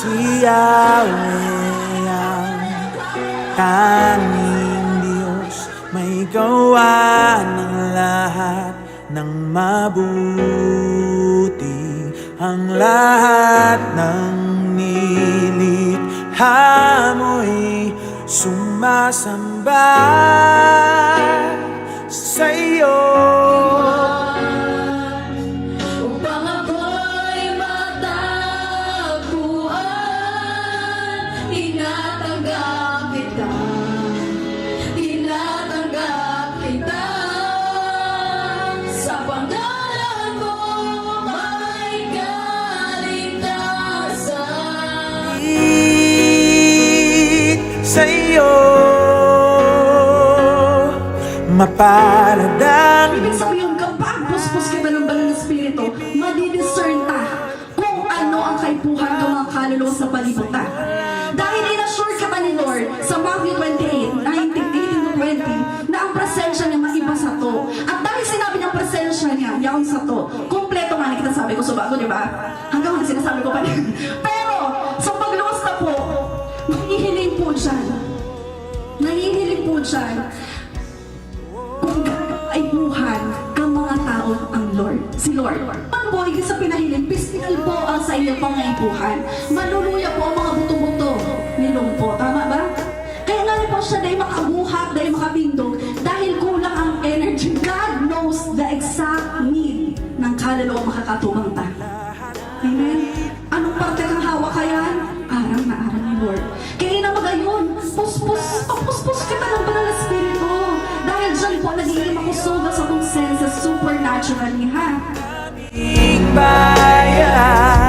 Si Yahweh ang tanging Diyos, may gawa ng lahat ng mabuti. Ang lahat ng nilikha mo'y sumasamba sa iyo. Upang ako'y matagpuan, tinatanggap kita, tinatanggap kita. Sa pangalan mo may kaligtasan. Sa iyo mapalad ang Ibig sabihin, kapag puspos kita ng banal na spirito, madidiscern ka kung ano ang kaipuhan ng mga kaluluwa sa palibutan. Dahil in-assure ka ba ni Lord sa Matthew 28:18-20 na ang presensya niya maiba sa to. At dahil sinabi niya presensya niya, yaon sa to, kumpleto nga kita sabi ko sa bago, di ba? Hanggang mga sinasabi ko pa rin. Pero, sa pagluwas na po, nahihiling po dyan. Nahihiling po dyan kung ay buhan kang mga tao ang Lord, si Lord. Ang po, higit sa pinahiling, physical po ang sa inyong pangaibuhan. Maluluya po ang mga buto-buto ni Lumpo. Tama ba? Kaya nga po siya dahil makabuhat, dahil makabindog, dahil kulang ang energy. God knows the exact need ng kaluluwa makakatubang ta. Amen? Anong parte ng hawak kayan? Arang na arang ni Lord. Kaya na magayon, puspos kita ng banal na spirito. Dahil dyan po, nagiging makusuga sa kong senses supernaturally, ha? bayan.